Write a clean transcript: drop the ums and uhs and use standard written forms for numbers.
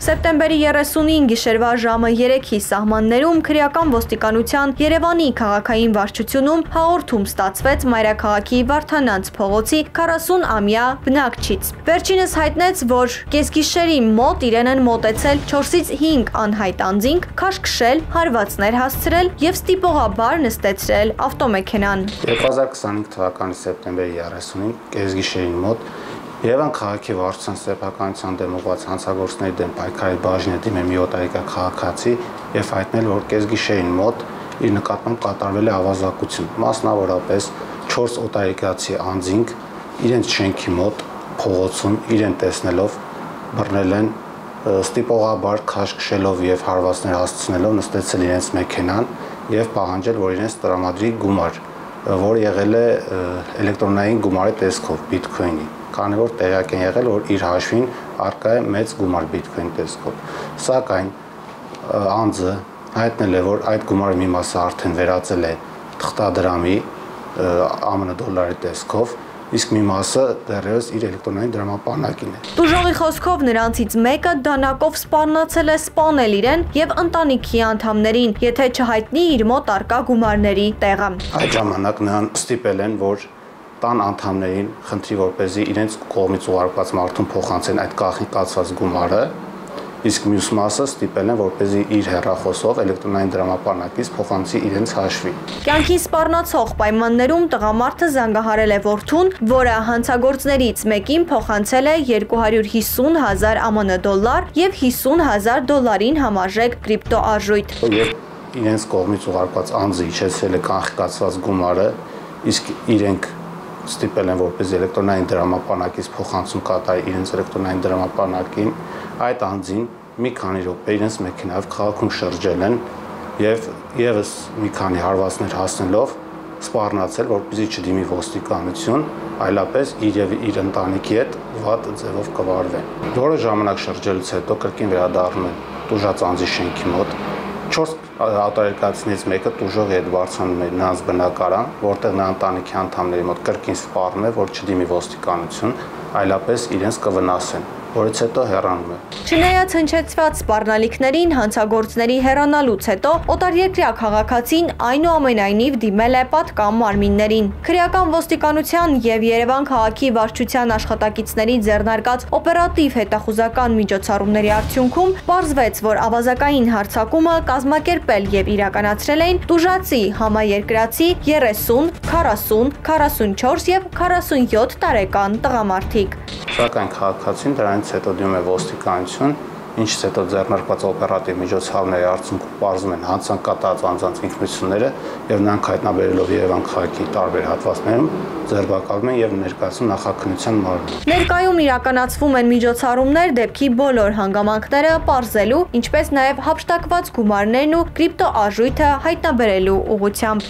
Սեպտեմբերի 30-ին գիշերվա ժամը 3-ի սահմաններում քրեական ոստիկանության Երևանի քաղաքային վարչությունում հաղորդում ստացվեց մայրաքաղաքի Վարդանանց փողոցի 40-ամյա բնակչից։ Վերջինս հայտնեց, որ կեսգիշերի մոտ իրեն են մոտեցել 4-ից 5 անհայտ անձինք, քաշ քշել, հարվածներ հասցրել եւ ստիպողաբար նստեցրել ավտոմեքենան։ 2025 թվականի սեպտեմբերի 30-ին կեսգիշերին մոտ Երևան քաղաքի վարչության սեփականության դեմ ուղղված հանցագործների դեմ պայքարի բաժնի դիմը մի օտարիկա քաղաքացի եւ հայտնել, որ կեսգիշերին մոտ իր նկատմամբ կատարվել է ավազակություն, մասնավորապես 4 օտարիկացի անձինք իրենց շենքի մոտ փողոցում իրեն տեսնելով բռնել են ստիպողաբար քաշքշելով եւ հարվածներ հասցնելով նստեցել իրենց մեքենան եւ պահանջել, որ իրենց տրամադրի գումար, որը եղել է էլեկտրոնային գումարի տեսքով բիթքոինի, քանի որ տեղյակ են եղել, որ իր հաշվին արկա է մեծ գումար բիթքոին տեսքով։ Սակայն անձը հայտնել է, որ այդ գումարի մի մասը արդեն վերածել է թղթադրամի ԱՄՆ դոլարի տեսքով, իսկ մի մասը դեռևս իր էլեկտրոնային դրամապանակին է։ Տուժողի խոսքով նրանցից մեկը դանակով սպառնացել է սպանել իրեն եւ ընտանիքի անդամներին, եթե չհայտնի իր մոտ արկա գումարների տեղը։ Այդ ժամանակ նրան ստիպել են, որ տան անդամներին խնդրի, որպեսզի իրենց կողմից ուղարկված մարդուն փոխանցեն այդ կանխիկացված գումարը, իսկ մյուս մասը ստիպել են, որպեսզի իր հեռախոսով էլեկտրոնային դրամապանակից փոխանցի իրենց հաշվի։ Կյանքի սպառնացող պայմաններում տղամարդը զանգահարել է որդուն, որը հանցագործներից մեկին փոխանցել է 250,000 ԱՄՆ դոլար եւ 50,000 դոլարին համարժեք կրիպտո արժույթ։ Երբ իրենց կողմից ուղարկված անձը իջեցրել է կանխիկացված գումարը, իսկ իրենք ստիպել են, որպես էլեկտրոնային դրամապանակից փոխանցում կատարի իրենց էլեկտրոնային դրամապանակին, այդ անձին մի քանի րոպե իրենց մեքենայով քաղաքում շրջել են եւ եւս մի քանի հարվածներ հասնելով սպառնացել, որպեսզի չդիմի ոստիկանություն, այլապես իր եւ իր ընտանիքի հետ վատ ձևով կվարվեն։ Որոշ ժամանակ շրջելուց հետո կրկին վերադառնում են տուժած անձի շենքի մոտ։ 4 օտարիկացիներից մեկը տուժողի հետ բարձրանում է նրանց բնակարան, որտեղ նա ընտանիքի անդամների մոտ կրկին սպառնում է, որ չդիմի ոստիկանություն, այլապես իրենց կվնասեն, որից հետո հեռանում է։ Չնայած հնչեցված սպառնալիքներին հանցագործների հեռանալուց հետո օտարերկրյա քաղաքացին այնուամենայնիվ դիմել է պատկան մարմիններին։ Քրեական ոստիկանության եւ Երևան քաղաքի վարչության աշխատակիցների ձեռնարկած օպերատիվ հետախուզական միջոցառումների արդյունքում պարզվեց, որ ավազակային հարձակումը կազմակերպել եւ իրականացրել էին տուժածի համաերկրացի 30, 40, 44 եւ 47 տարեկան տղամարդիկ։ Սակայն քաղաքացին դրանից հետո դիմում է ոստիկանություն, ինչից հետո ձեռնարկված օպերատիվ միջոցառումների արդյունքում պարզվում են հանցանք կատարած անձանց ինքնությունները եւ նրանք հայտնաբերելով Երևան քաղաքի տարբեր հատվածներում ձերբակալվում են եւ ներկայացում նախաքննության մարմին։ Ներկայում իրականացվում են միջոցառումներ դեպքի բոլոր հանգամանքները պարզելու, ինչպես նաեւ հափշտակված գումարներն ու կրիպտո արժույթը հայտնաբերելու ուղղությամբ։